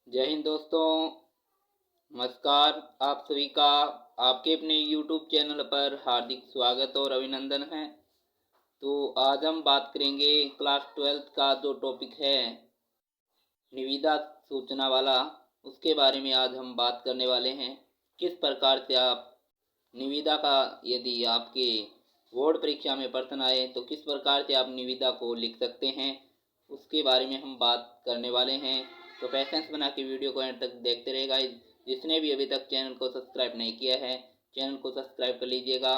जय हिंद दोस्तों। नमस्कार। आप सभी का आपके अपने YouTube चैनल पर हार्दिक स्वागत और अभिनंदन है। तो आज हम बात करेंगे क्लास 12th का जो टॉपिक है निविदा सूचना वाला, उसके बारे में आज हम बात करने वाले हैं। किस प्रकार से आप निविदा का, यदि आपके बोर्ड परीक्षा में प्रश्न आए तो किस प्रकार से आप निविदा को लिख सकते हैं, उसके बारे में हम बात करने वाले हैं। तो पेशेंस बना के वीडियो को एंड तक देखते रहेगा। जिसने भी अभी तक चैनल को सब्सक्राइब नहीं किया है, चैनल को सब्सक्राइब कर लीजिएगा,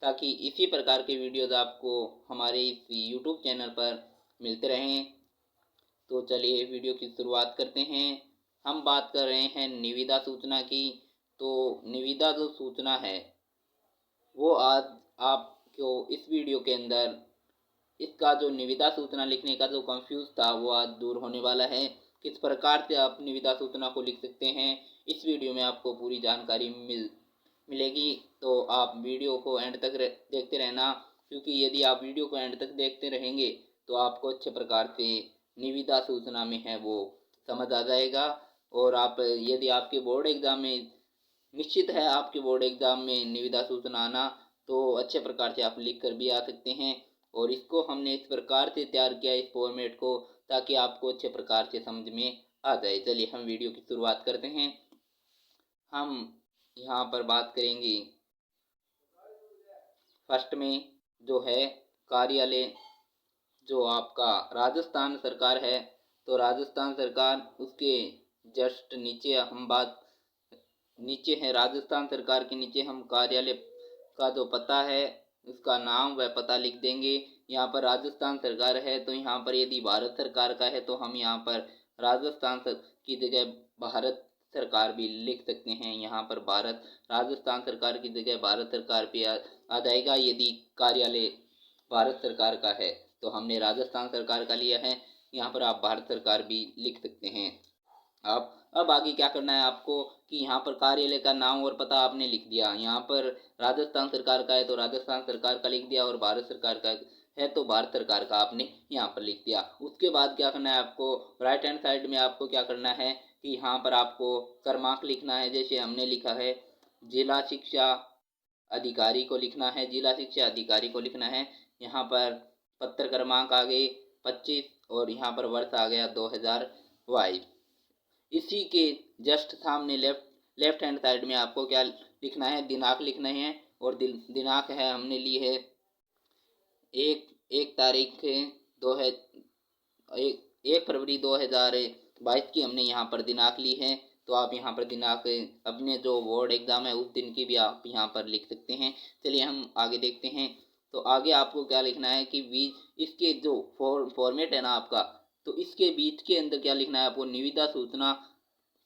ताकि इसी प्रकार के वीडियोज़ आपको हमारे इस यूट्यूब चैनल पर मिलते रहें। तो चलिए वीडियो की शुरुआत करते हैं। हम बात कर रहे हैं निविदा सूचना की। तो निविदा जो सूचना है वो आज आपको इस वीडियो के अंदर इसका जो निविदा सूचना लिखने का जो कंफ्यूज था वो आज दूर होने वाला है। किस प्रकार से आप निविदा सूचना को लिख सकते हैं, इस वीडियो में आपको पूरी जानकारी मिलेगी। तो आप वीडियो को एंड तक देखते रहना, क्योंकि यदि आप वीडियो को एंड तक देखते रहेंगे तो आपको अच्छे प्रकार से निविदा सूचना में है वो समझ आ जाएगा। और आप, यदि आपके बोर्ड एग्ज़ाम में निश्चित है आपके बोर्ड एग्ज़ाम में निविदा सूचना आना, तो अच्छे प्रकार से आप लिख कर भी आ सकते हैं। और इसको हमने इस प्रकार से तैयार किया इस फॉर्मेट को, ताकि आपको अच्छे प्रकार से समझ में आ जाए। चलिए हम वीडियो की शुरुआत करते हैं। हम यहाँ पर बात करेंगे फर्स्ट में, जो है कार्यालय, जो आपका राजस्थान सरकार है। तो राजस्थान सरकार, उसके जस्ट नीचे हम बात, नीचे है राजस्थान सरकार के नीचे हम कार्यालय का जो पता है उसका नाम व पता लिख देंगे। यहाँ पर राजस्थान सरकार है, तो यहाँ पर यदि भारत सरकार का है तो हम यहाँ पर राजस्थान की जगह भारत सरकार भी लिख सकते हैं। यहाँ पर भारत, राजस्थान सरकार की जगह भारत सरकार भी आ जाएगा। यदि कार्यालय भारत सरकार का है तो हमने राजस्थान सरकार का लिया है, यहाँ पर आप भारत सरकार भी लिख सकते हैं। आप अब आगे क्या करना है आपको, कि यहाँ पर कार्यालय का नाम और पता आपने लिख दिया। यहाँ पर राजस्थान सरकार का है तो राजस्थान सरकार का लिख दिया, और भारत सरकार का है तो भारत सरकार का आपने यहाँ पर लिख दिया। उसके बाद क्या करना है आपको, राइट हैंड साइड में आपको क्या करना है कि यहाँ पर आपको क्रमांक लिखना है। जैसे हमने लिखा है जिला शिक्षा अधिकारी को लिखना है, जिला शिक्षा अधिकारी को लिखना है। यहाँ पर पत्र क्रमांक आ गए 25, और यहाँ पर वर्ष आ गया 2022। इसी के जस्ट सामने लेफ्ट हैंड साइड में आपको क्या लिखना है, दिनांक लिखना है। और दिनांक है, हमने ली है एक तारीख दो है एक फरवरी 2022 की हमने यहाँ पर दिनांक ली है। तो आप यहाँ पर दिनांक अपने जो बोर्ड एग्ज़ाम है उस दिन की भी आप यहाँ पर लिख सकते हैं। चलिए हम आगे देखते हैं। तो आगे आपको क्या लिखना है कि बीच इसके जो फॉर्मेट है ना आपका, तो इसके बीच के अंदर क्या लिखना है आपको, निविदा सूचना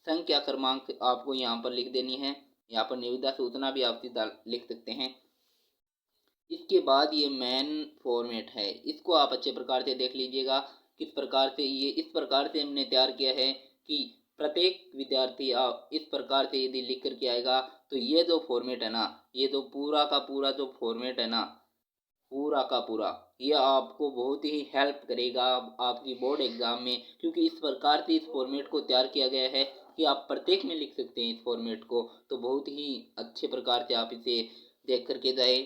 संख्या क्रमांक आपको यहाँ पर लिख देनी है। यहाँ पर निविदा सूचना भी आप सीधा लिख सकते हैं। इसके बाद ये मेन फॉर्मेट है, इसको आप अच्छे प्रकार से देख लीजिएगा। किस प्रकार से ये, इस प्रकार से हमने तैयार किया है कि प्रत्येक विद्यार्थी आप इस प्रकार से यदि लिख करके आएगा तो ये जो फॉर्मेट है ना, ये जो पूरा का पूरा जो फॉर्मेट है ना, पूरा का पूरा, ये आपको बहुत ही हेल्प करेगा आपकी बोर्ड एग्ज़ाम में। क्योंकि इस प्रकार से इस फॉर्मेट को तैयार किया गया है कि आप प्रत्येक में लिख सकते हैं इस फॉर्मेट को। तो बहुत ही अच्छे प्रकार से आप इसे देख करके जाए।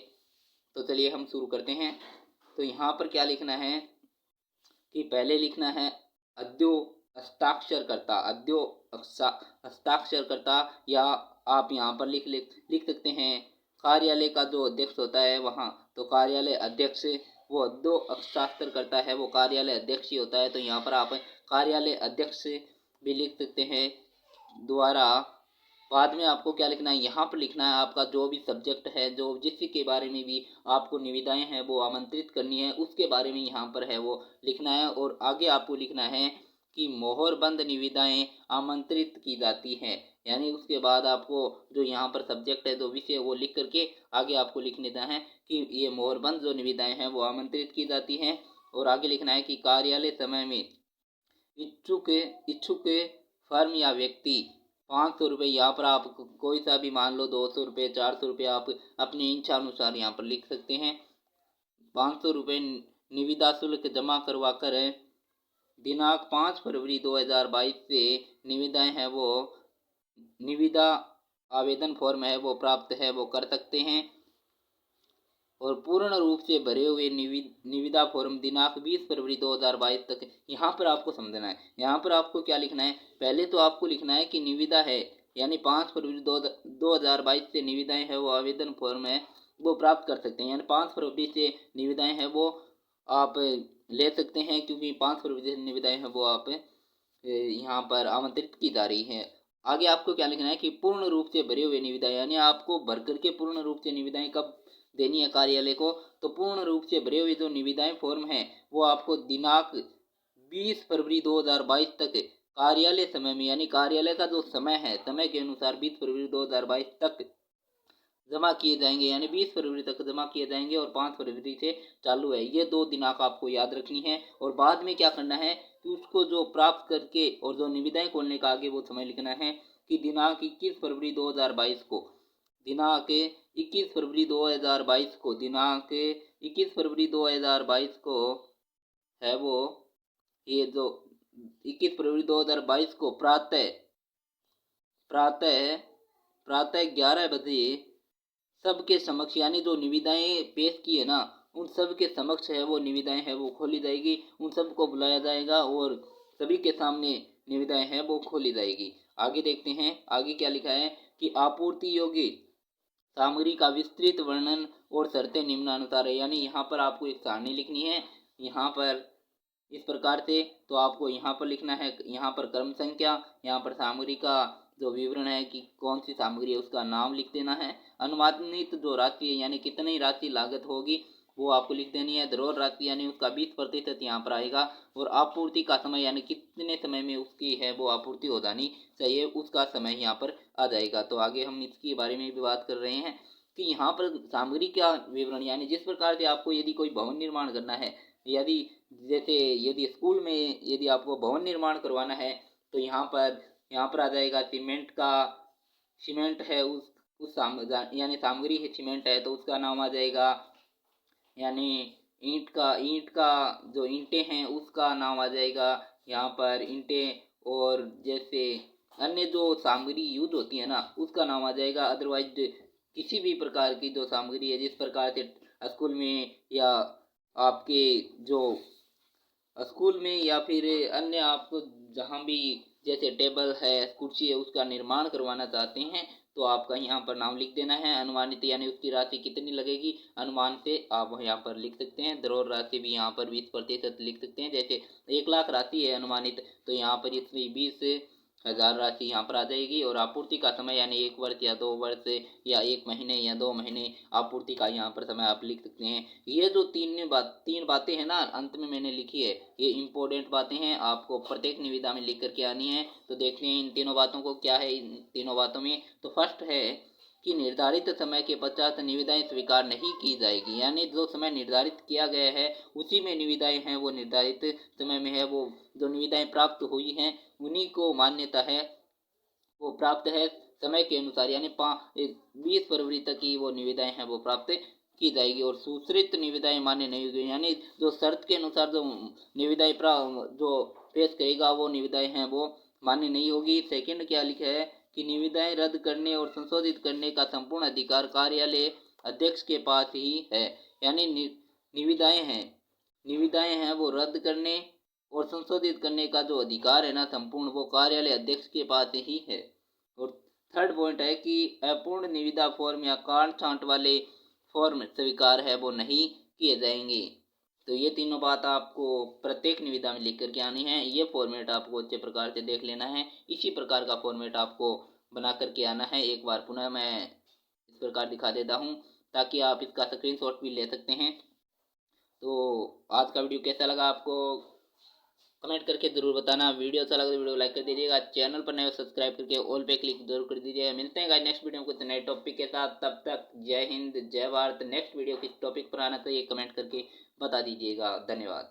तो चलिए हम शुरू करते हैं। तो यहाँ पर क्या लिखना है कि पहले लिखना है अद्यो हस्ताक्षरकर्ता, अद्यो हस्ताक्षरकर्ता, या आप यहाँ पर लिख सकते हैं कार्यालय का जो अध्यक्ष होता है वहाँ, तो कार्यालय अध्यक्ष, वो अद्यो हस्ताक्षर करता है वो कार्यालय अध्यक्ष ही होता है। तो यहाँ पर आप कार्यालय अध्यक्ष भी लिख सकते हैं द्वारा। बाद में आपको क्या लिखना है, यहाँ पर लिखना है आपका जो भी सब्जेक्ट है, जो जिसके बारे में भी आपको निविदाएं हैं वो आमंत्रित करनी है, उसके बारे में यहाँ पर है वो लिखना है। और आगे आपको लिखना है कि मोहरबंद निविदाएं आमंत्रित की जाती हैं। यानी उसके बाद आपको जो यहाँ पर सब्जेक्ट है, जो विषय, वो लिख करके आगे आपको लिख देना है कि ये मोहरबंद जो निविदाएं हैं वो आमंत्रित की जाती हैं। और आगे लिखना है कि कार्यालय समय में इच्छुक इच्छुक फर्म या व्यक्ति 500 रुपये, यहाँ पर आप कोई सा भी मान लो, 200 रुपये, 400 रुपये, आप अपनी इच्छा अनुसार यहाँ पर लिख सकते हैं। 500 रुपये निविदा शुल्क जमा करवा कर दिनांक 5 फरवरी 2022 से निविदाएं हैं वो निविदा आवेदन फॉर्म है वो प्राप्त है वो कर सकते हैं। और पूर्ण रूप से भरे हुए निविदा फॉर्म दिनांक 20 फरवरी 2022 तक। यहाँ पर आपको समझना है, यहाँ पर आपको क्या लिखना है, पहले तो आपको लिखना है कि निविदा है यानी 5 फरवरी 2022 से निविदाएं है वो आवेदन फॉर्म है वो प्राप्त कर सकते हैं, यानी 5 फरवरी से निविदाएं हैं वो आप ले सकते हैं, क्योंकि 5 फरवरी से निविदाएं हैं वो आप यहाँ पर आमंत्रित की जा रही है। आगे आपको क्या लिखना है कि पूर्ण रूप से भरे हुए निविदाएं, यानी आपको भर करके पूर्ण रूप से निविदाएं कब देनी है कार्यालय को, तो पूर्ण रूप से भरे हुए जो निविदाएं फॉर्म है वो आपको दिनांक 20 फरवरी 2022 तक कार्यालय समय में, यानी कार्यालय का जो समय है समय के अनुसार 20 फरवरी 2022 तक जमा किए जाएंगे, यानी 20 फरवरी तक जमा किए जाएंगे और 5 फरवरी से चालू है। ये 2 दिनांक आपको याद रखनी है। और बाद में क्या करना है कि उसको जो प्राप्त करके और जो निविदाएं खोलने का आगे वो समय लिखना है कि दिनांक 21 फरवरी 2022 को दिनांक 21 फरवरी 2022 को दिनांक 21 फरवरी 2022 को है वो ये जो 21 फरवरी 2022 को प्रातः प्रातः प्रातः 11 बजे सबके समक्ष, यानी जो निविदाएं पेश की है ना उन सब के समक्ष है वो निविदाएं है वो खोली जाएगी, उन सबको बुलाया जाएगा और सभी के सामने निविदाएं हैं वो खोली जाएगी। आगे देखते हैं, आगे क्या लिखा है कि आपूर्ति योग्य सामग्री का विस्तृत वर्णन और शर्तें निम्नानुसार है, यानी यहाँ पर आपको एक सारणी लिखनी है यहाँ पर इस प्रकार से। तो आपको यहाँ पर लिखना है, यहाँ पर क्रम संख्या, यहाँ पर सामग्री का जो विवरण है कि कौन सी सामग्री है उसका नाम लिख देना है। अनुमानित जो राशि है यानी कितनी राशि लागत होगी वो आपको लिख देनी है। धरोहर राशि यानी उसका 20% यहाँ पर आएगा। और आपूर्ति का समय यानी कितने समय में उसकी है वो आपूर्ति हो जानी चाहिए उसका समय यहाँ पर आ जाएगा। तो आगे हम इसके बारे में भी बात कर रहे हैं कि यहाँ पर सामग्री का विवरण, यानी जिस प्रकार से आपको यदि कोई भवन निर्माण करना है, यदि जैसे यदि स्कूल में यदि आपको भवन निर्माण करवाना है तो यहाँ पर आ जाएगा सीमेंट है उस यानी सामग्री है सीमेंट है तो उसका नाम आ जाएगा, यानी ईंट का जो ईंटें हैं उसका नाम आ जाएगा यहाँ पर ईंटें। और जैसे अन्य जो सामग्री यूज होती है ना उसका नाम आ जाएगा। अदरवाइज किसी भी प्रकार की जो सामग्री है जिस प्रकार से स्कूल में या आपके जो स्कूल में या फिर अन्य आप जहाँ भी जैसे टेबल है कुर्सी है उसका निर्माण करवाना चाहते हैं तो आपका यहाँ पर नाम लिख देना है। अनुमानित यानी उसकी राशि कितनी लगेगी अनुमान से आप यहाँ पर लिख सकते हैं। धरोहर राशि भी यहाँ पर 20% लिख सकते हैं। जैसे 1 लाख राशि है अनुमानित तो यहाँ पर इसमें 20,000 राशि यहाँ पर आ जाएगी। और आपूर्ति का समय यानी 1 वर्ष या 2 वर्ष या 1 महीने या 2 महीने आपूर्ति का यहाँ पर समय आप लिख सकते हैं। ये जो तीन बातें हैं ना अंत में मैंने लिखी है ये इंपॉर्टेंट बातें हैं, आपको प्रत्येक निविदा में लिख करके आनी है। तो देखते हैं इन तीनों बातों को क्या है। इन तीनों बातों में तो फर्स्ट है कि निर्धारित समय के पश्चात निविदाएं स्वीकार नहीं की जाएगी, यानी जो समय निर्धारित किया गया है उसी में निविदाएं हैं वो निर्धारित समय में है वो जो निविदाएं प्राप्त हुई हैं उन्हीं को मान्यता है वो प्राप्त है समय के अनुसार, यानी 20 फरवरी तक की वो निविदाएं हैं वो प्राप्त की जाएगी। और सूत्रित निविदाएं मान्य नहीं होगी, यानी जो शर्त के अनुसार जो निविदाएं जो पेश करेगा वो निविदाएं हैं वो मान्य नहीं होगी। सेकंड क्या लिखा है कि निविदाएं रद्द करने और संशोधित करने का संपूर्ण अधिकार कार्यालय अध्यक्ष के पास ही है, यानी निविदाएं हैं वो रद्द करने और संशोधित करने का जो अधिकार है ना संपूर्ण वो कार्यालय अध्यक्ष के पास ही है। और थर्ड पॉइंट है कि अपूर्ण निविदा फॉर्म या काट छांट वाले फॉर्म स्वीकार है वो नहीं किए जाएंगे। तो ये तीनों बात आपको प्रत्येक निविदा में लिख करके आनी है। ये फॉर्मेट आपको अच्छे प्रकार से देख लेना है, इसी प्रकार का फॉर्मेट आपको बना करके आना है। एक बार पुनः मैं इस प्रकार दिखा देता हूँ ताकि आप इसका स्क्रीनशॉट भी ले सकते हैं। तो आज का वीडियो कैसा लगा आपको कमेंट करके जरूर बताना। वीडियो अच्छा लगा तो वीडियो लाइक कर दीजिएगा, चैनल पर नए हो सब्सक्राइब करके ऑल पे क्लिक जरूर कर दीजिएगा। मिलते हैं नेक्स्ट वीडियो में कुछ नए टॉपिक के साथ, तब तक जय हिंद जय भारत। नेक्स्ट वीडियो किस टॉपिक पर आना चाहिए कमेंट करके बता दीजिएगा। धन्यवाद।